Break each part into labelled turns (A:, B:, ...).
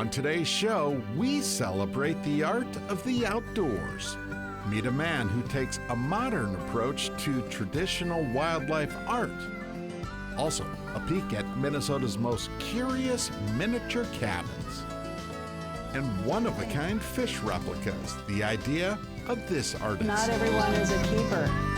A: On today's show, we celebrate the art of the outdoors. Meet a man who takes a modern approach to traditional wildlife art. Also, a peek at Minnesota's most curious miniature cabins. And one-of-a-kind fish replicas, the idea of this artist.
B: Not everyone is a keeper.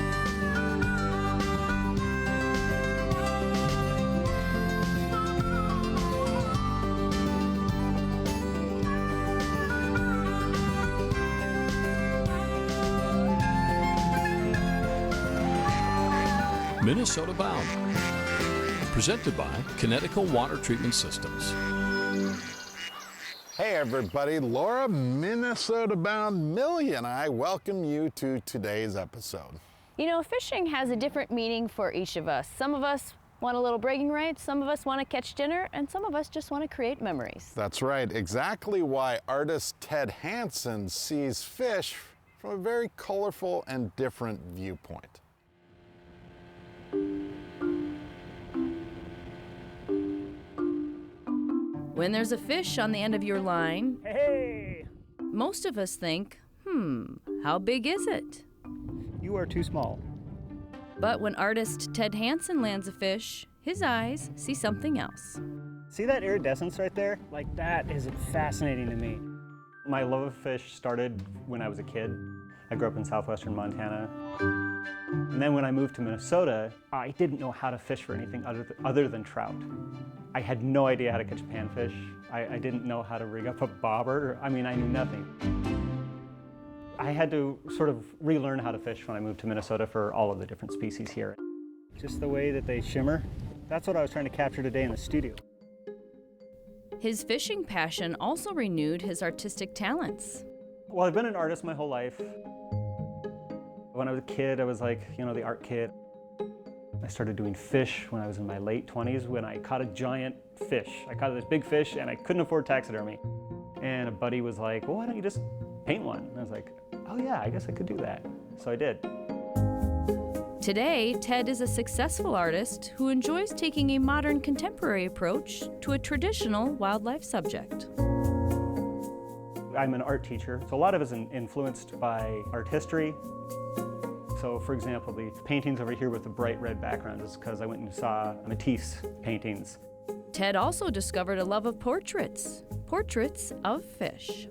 C: Minnesota Bound, presented by Connecticut Water Treatment Systems.
A: Hey everybody, Laura, Minnesota Bound Millie and I welcome you to today's episode.
D: You know, fishing has a different meaning for each of us. Some of us want a little bragging rights, some of us want to catch dinner, and some of us just want to create memories.
A: That's right, exactly why artist Ted Hansen sees fish from a very colorful and different viewpoint.
E: When there's a fish on the end of your line,
F: Hey!
E: most of us think, how big is it?
F: You are too small.
E: But when artist Ted Hansen lands a fish, his eyes see something else.
F: See that iridescence right there? Like, that is fascinating to me. My love of fish started when I was a kid. I grew up in southwestern Montana. And then when I moved to Minnesota, I didn't know how to fish for anything other than trout. I had no idea how to catch a panfish. I didn't know how to rig up a bobber. I mean, I knew nothing. I had to sort of relearn how to fish when I moved to Minnesota for all of the different species here. Just the way that they shimmer, that's what I was trying to capture today in the studio.
E: His fishing passion also renewed his artistic talents.
F: Well, I've been an artist my whole life. When I was a kid, I was like, the art kid. I started doing fish when I was in my late 20s when I caught a giant fish. I caught this big fish and I couldn't afford taxidermy. And a buddy was like, well, why don't you just paint one? And I was like, oh yeah, I guess I could do that. So I did.
E: Today, Ted is a successful artist who enjoys taking a modern contemporary approach to a traditional wildlife subject.
F: I'm an art teacher, so a lot of it is influenced by art history. So for example, the paintings over here with the bright red background is because I went and saw Matisse paintings.
E: Ted also discovered a love of portraits of fish.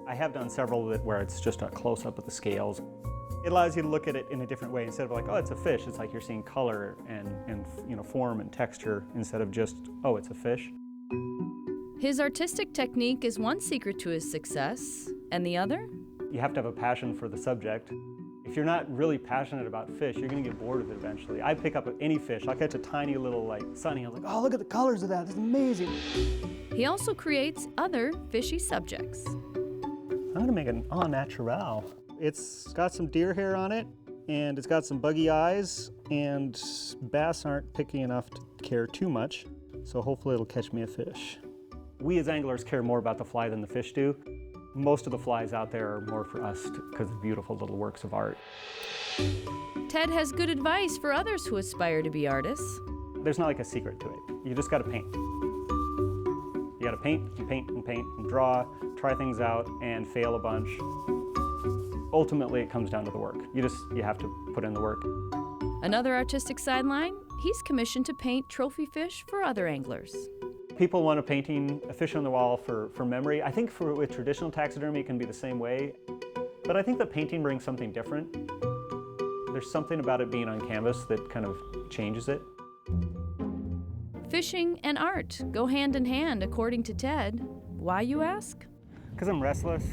F: I have done several where it's just a close-up of the scales. It allows you to look at it in a different way. Instead of like, oh, it's a fish, it's like you're seeing color and form and texture instead of just, oh, it's a fish.
E: His artistic technique is one secret to his success, and the other?
F: You have to have a passion for the subject. If you're not really passionate about fish, you're gonna get bored of it eventually. I pick up any fish. I'll catch a tiny little sunny. I'm like, oh, look at the colors of that. It's amazing.
E: He also creates other fishy subjects.
F: I'm gonna make an au naturel. It's got some deer hair on it, and it's got some buggy eyes, and bass aren't picky enough to care too much, so hopefully it'll catch me a fish. We as anglers care more about the fly than the fish do. Most of the flies out there are more for us because of beautiful little works of art.
E: Ted has good advice for others who aspire to be artists.
F: There's not like a secret to it. You just gotta paint. You gotta paint and paint and paint and draw, try things out and fail a bunch. Ultimately, it comes down to the work. You have to put in the work.
E: Another artistic sideline, he's commissioned to paint trophy fish for other anglers.
F: People want a fish on the wall for memory. I think with traditional taxidermy, it can be the same way. But I think the painting brings something different. There's something about it being on canvas that kind of changes it.
E: Fishing and art go hand in hand, according to Ted. Why, you ask?
F: Because I'm restless.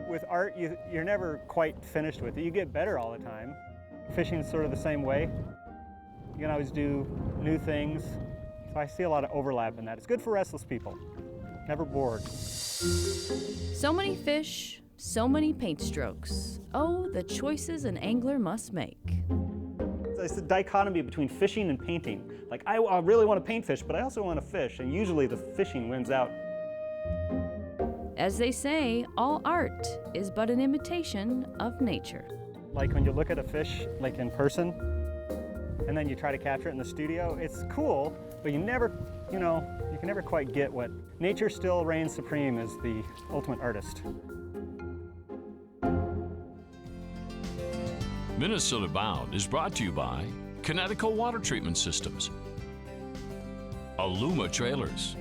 F: With art, you're never quite finished with it. You get better all the time. Fishing is sort of the same way. You can always do new things. So I see a lot of overlap in that. It's good for restless people. Never bored.
E: So many fish, so many paint strokes. Oh, the choices an angler must make.
F: It's the dichotomy between fishing and painting. Like, I really want to paint fish, but I also want to fish, and usually the fishing wins out.
E: As they say, all art is but an imitation of nature.
F: Like when you look at a fish, like in person, and then you try to capture it in the studio, it's cool, but you never, you can never quite get what nature still reigns supreme as the ultimate artist.
C: Minnesota Bound is brought to you by Connecticut Water Treatment Systems, Aluma Trailers,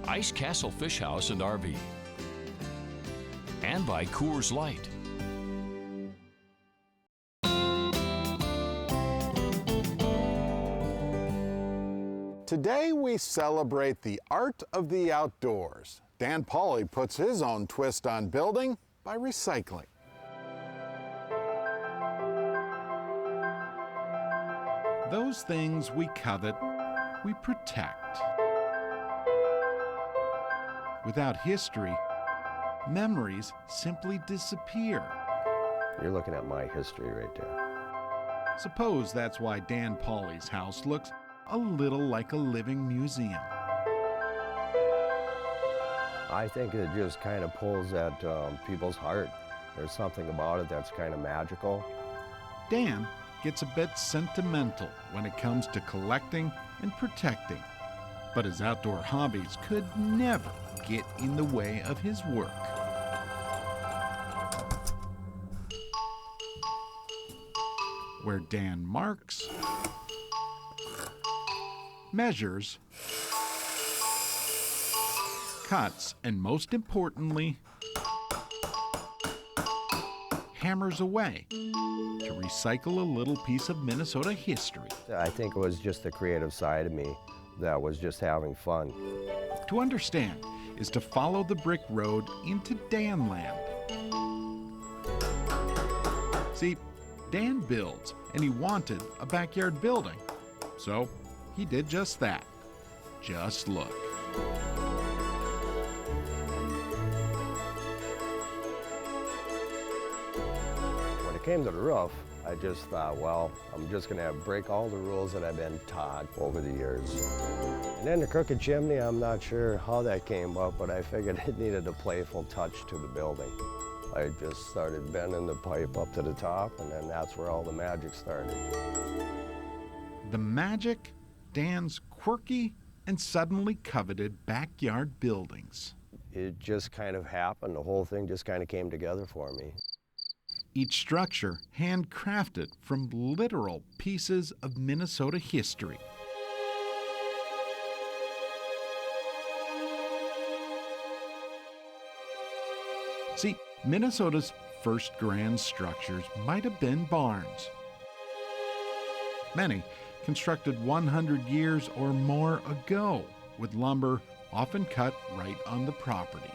C: Ice Castle Fish House and RV, and by Coors Light.
A: Today we celebrate the art of the outdoors. Dan Pauley puts his own twist on building by recycling. Those things we covet, we protect. Without history, memories simply disappear.
G: You're looking at my history right there.
A: Suppose that's why Dan Pauley's house looks a little like a living museum.
G: I think it just kind of pulls at people's heart. There's something about it that's kind of magical.
A: Dan gets a bit sentimental when it comes to collecting and protecting, but his outdoor hobbies could never get in the way of his work. Where Dan marks, measures, cuts, and most importantly, hammers away to recycle a little piece of Minnesota history.
G: I think it was just the creative side of me that was just having fun.
A: To understand is to follow the brick road into Danland. See, Dan builds, and he wanted a backyard building. So he did just that. Just look.
G: When it came to the roof, I just thought, well, I'm just gonna break all the rules that I've been taught over the years. And then the crooked chimney, I'm not sure how that came up, but I figured it needed a playful touch to the building. I just started bending the pipe up to the top, and then that's where all the magic started.
A: The magic, Dan's quirky and suddenly coveted backyard buildings.
G: It just kind of happened. The whole thing just kind of came together for me.
A: Each structure handcrafted from literal pieces of Minnesota history. See, Minnesota's first grand structures might have been barns. Many constructed 100 years or more ago, with lumber often cut right on the property.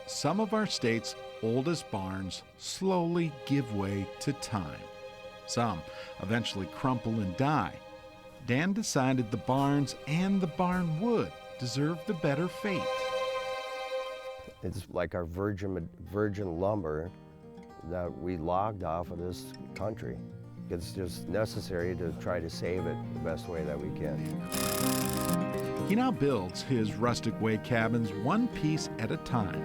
A: Some of our state's oldest barns slowly give way to time. Some eventually crumple and die. Dan decided the barns and the barn wood deserved a better fate.
G: It's like our virgin lumber that we logged off of this country. It's just necessary to try to save it the best way that we can.
A: He now builds his rustic way cabins one piece at a time.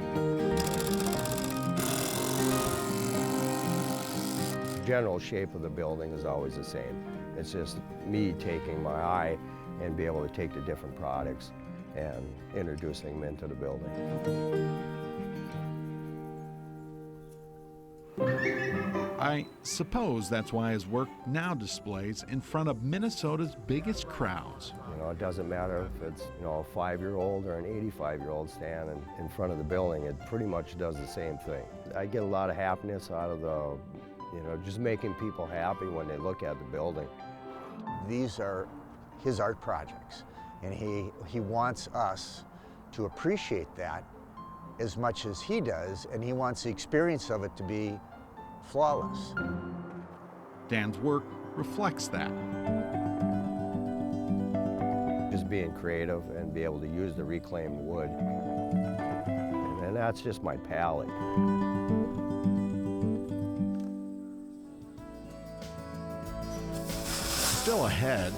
G: The general shape of the building is always the same. It's just me taking my eye and be able to take the different products and introducing them into the building.
A: I suppose that's why his work now displays in front of Minnesota's biggest crowds.
G: You know, it doesn't matter if it's, a 5-year-old or an 85-year-old standing in front of the building, it pretty much does the same thing. I get a lot of happiness out of the, just making people happy when they look at the building.
H: These are his art projects, and he wants us to appreciate that as much as he does, and he wants the experience of it to be flawless.
A: Dan's work reflects that.
G: Just being creative and be able to use the reclaimed wood. And that's just my palette.
A: Still ahead,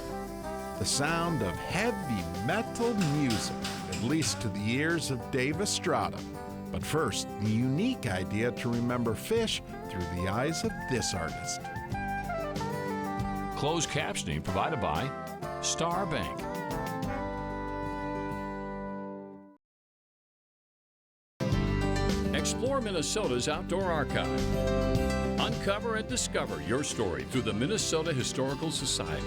A: the sound of heavy metal music, at least to the ears of Dave Estrada. But first, the unique idea to remember fish through the eyes of this artist.
C: Closed captioning provided by Star Bank. Explore Minnesota's outdoor archive. Uncover and discover your story through the Minnesota Historical Society.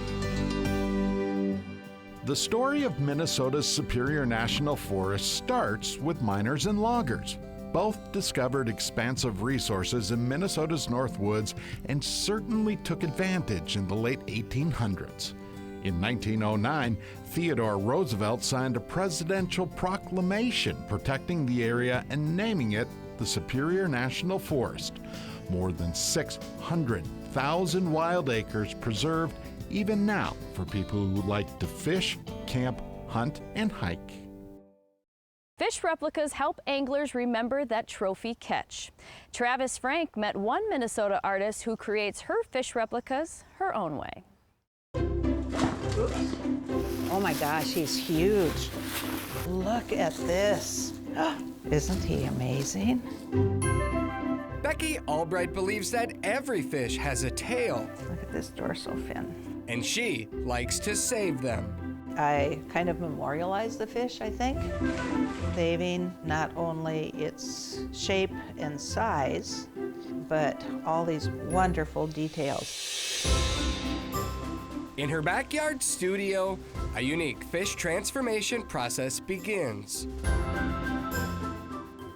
A: The story of Minnesota's Superior National Forest starts with miners and loggers. Both discovered expansive resources in Minnesota's North Woods and certainly took advantage in the late 1800s. In 1909, Theodore Roosevelt signed a presidential proclamation protecting the area and naming it the Superior National Forest. More than 600,000 wild acres preserved even now for people who like to fish, camp, hunt, and hike.
D: Fish replicas help anglers remember that trophy catch. Travis Frank met one Minnesota artist who creates her fish replicas her own way.
B: Oh my gosh, he's huge. Look at this. Isn't he amazing?
I: Becky Albright believes that every fish has a tail,
B: Look at this dorsal fin.
I: and she likes to save them.
B: I kind of memorialize the fish, I think, saving not only its shape and size, but all these wonderful details.
I: In her backyard studio, a unique fish transformation process begins.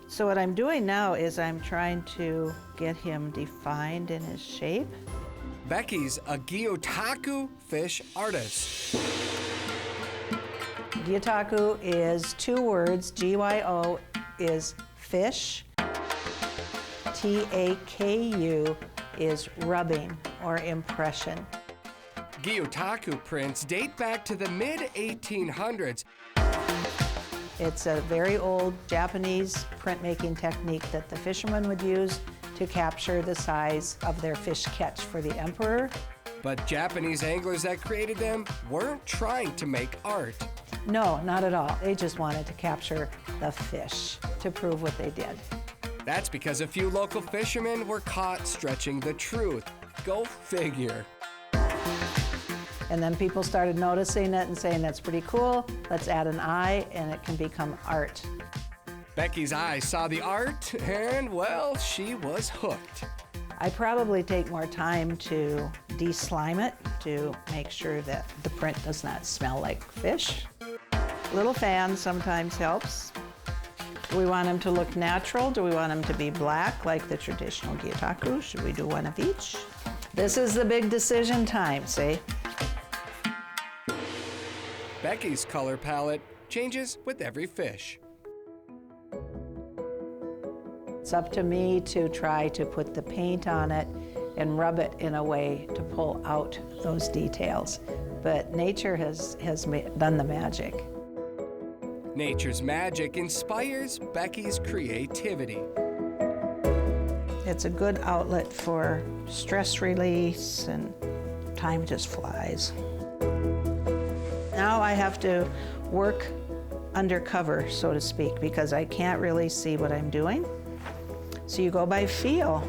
B: So what I'm doing now is I'm trying to get him defined in his shape.
I: Becky's a Gyotaku fish artist.
B: Gyotaku is 2 words. Gyo is fish. Taku is rubbing or impression.
I: Gyotaku prints date back to the mid-1800s.
B: It's a very old Japanese printmaking technique that the fishermen would use to capture the size of their fish catch for the emperor.
I: But Japanese anglers that created them weren't trying to make art.
B: No, not at all. They just wanted to capture the fish to prove what they did.
I: That's because a few local fishermen were caught stretching the truth. Go figure.
B: And then people started noticing it and saying, that's pretty cool, let's add an eye and it can become art.
I: Becky's eye saw the art and, well, she was hooked.
B: I probably take more time to de-slime it to make sure that the print does not smell like fish. Little fan sometimes helps. Do we want them to look natural? Do we want them to be black like the traditional Gyotaku? Should we do one of each? This is the big decision time, see?
I: Becky's color palette changes with every fish.
B: It's up to me to try to put the paint on it and rub it in a way to pull out those details. But nature has done the magic.
I: Nature's magic inspires Becky's creativity.
B: It's a good outlet for stress release, and time just flies. Now I have to work undercover, so to speak, because I can't really see what I'm doing. So you go by feel.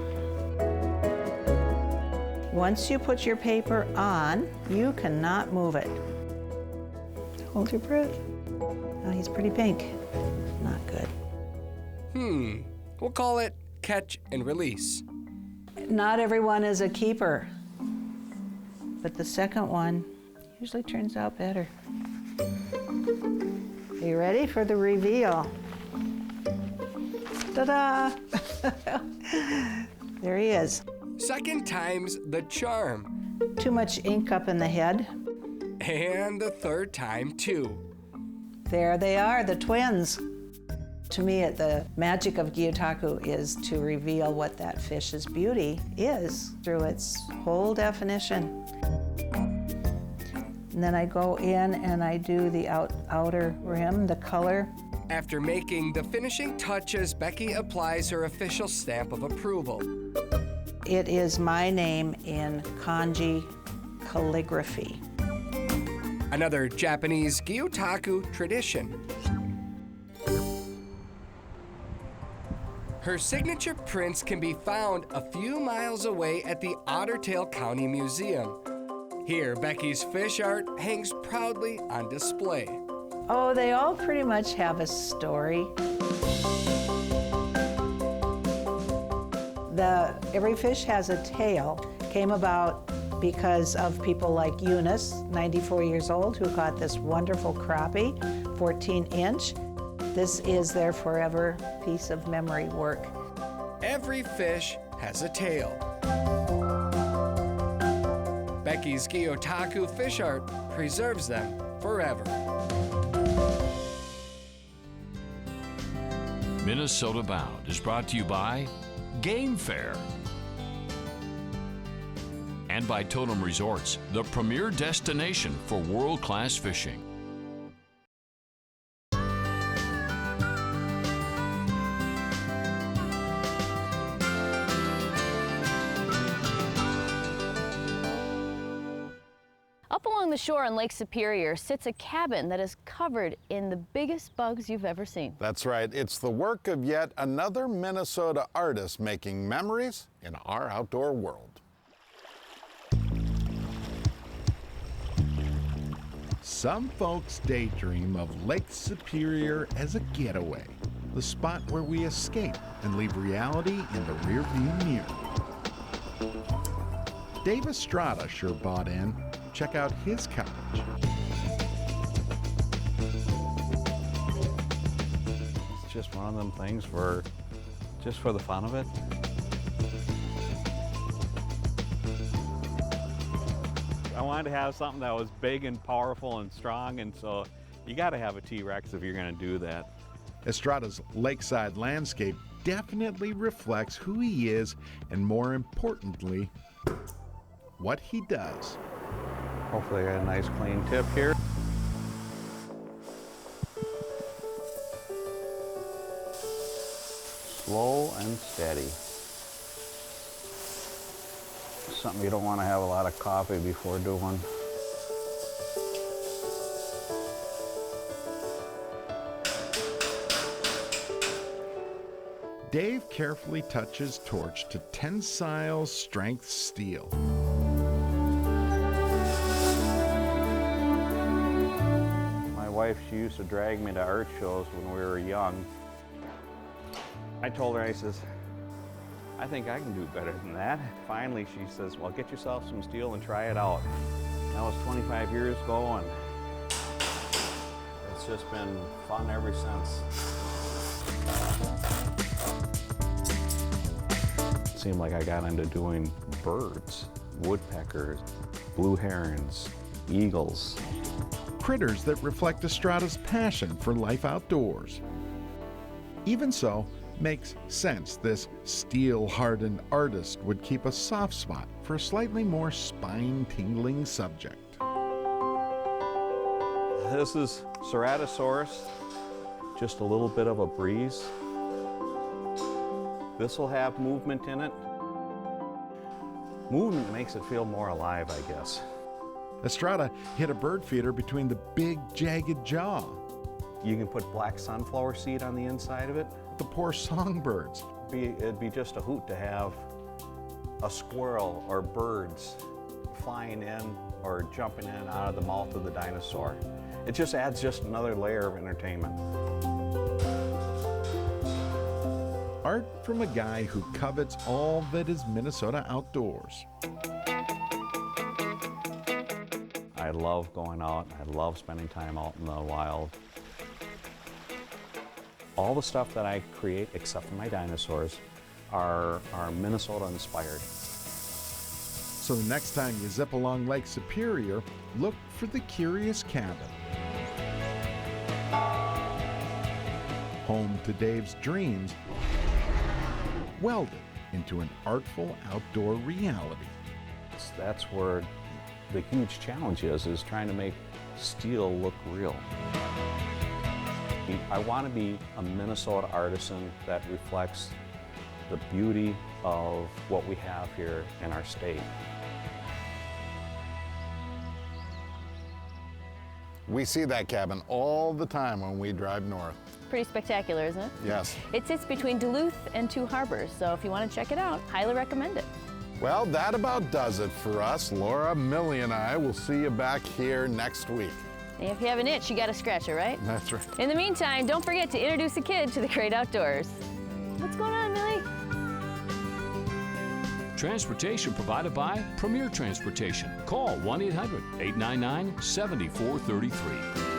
B: Once you put your paper on, you cannot move it. Hold your breath. Oh, he's pretty pink. Not good.
I: We'll call it catch and release.
B: Not everyone is a keeper, but the second one usually turns out better. Are you ready for the reveal? Ta-da! There he is.
I: Second time's the charm.
B: Too much ink up in the head.
I: And the third time, too.
B: There they are, the twins. To me, the magic of Gyotaku is to reveal what that fish's beauty is through its whole definition. And then I go in and I do the outer rim, the color.
I: After making the finishing touches, Becky applies her official stamp of approval.
B: It is my name in kanji calligraphy.
I: Another Japanese Gyotaku tradition. Her signature prints can be found a few miles away at the Otter Tail County Museum. Here, Becky's fish art hangs proudly on display.
B: Oh, they all pretty much have a story. Every fish has a tale. Came about because of people like Eunice, 94 years old, who caught this wonderful crappie, 14-inch. This is their forever piece of memory work.
I: Every fish has a tale. Becky's Gyotaku fish art preserves them forever.
C: Minnesota Bound is brought to you by Game Fair and by Totem Resorts, the premier destination for world-class fishing.
D: Up along the shore on Lake Superior sits a cabin that is covered in the biggest bugs you've ever seen.
A: That's right. It's the work of yet another Minnesota artist making memories in our outdoor world. Some folks daydream of Lake Superior as a getaway, the spot where we escape and leave reality in the rearview mirror. Dave Estrada sure bought in. Check out his cottage.
J: It's just one of them things just for the fun of it. I wanted to have something that was big and powerful and strong, and so you got to have a T-Rex if you're going to do that.
A: Estrada's lakeside landscape definitely reflects who he is and, more importantly, what he does.
J: Hopefully I got a nice clean tip here. Slow and steady. Something you don't want to have a lot of coffee before doing.
A: Dave carefully touches torch to tensile strength steel.
J: My wife, she used to drag me to art shows when we were young. I told her, I says, I think I can do better than that. Finally, she says, well, get yourself some steel and try it out. That was 25 years ago, and it's just been fun ever since. It seemed like I got into doing birds, woodpeckers, blue herons, eagles.
A: Critters that reflect Estrada's passion for life outdoors. Even so, makes sense this steel-hardened artist would keep a soft spot for a slightly more spine-tingling subject.
J: This is Ceratosaurus, just a little bit of a breeze. This will have movement in it. Movement makes it feel more alive, I guess.
A: Estrada hit a bird feeder between the big, jagged jaw.
J: You can put black sunflower seed on the inside of it.
A: The poor songbirds.
J: It'd be just a hoot to have a squirrel or birds flying in or jumping in out of the mouth of the dinosaur. It just adds just another layer of entertainment.
A: Art from a guy who covets all that is Minnesota outdoors.
J: I love going out. I love spending time out in the wild. All the stuff that I create, except for my dinosaurs, are Minnesota inspired.
A: So the next time you zip along Lake Superior, look for the Curious Cabin. Home to Dave's dreams, welded into an artful outdoor reality.
J: That's where the huge challenge is trying to make steel look real. I want to be a Minnesota artisan that reflects the beauty of what we have here in our state.
A: We see that cabin all the time when we drive north.
D: Pretty spectacular, isn't it?
A: Yes.
D: It sits between Duluth and Two Harbors, so if you want to check it out, highly recommend it.
A: Well, that about does it for us. Laura, Millie, and I will see you back here next week.
D: And if you have an itch, you gotta scratch it, right?
A: That's right.
D: In the meantime, don't forget to introduce a kid to the great outdoors. What's going on, Millie?
C: Transportation provided by Premier Transportation. Call 1-800-899-7433.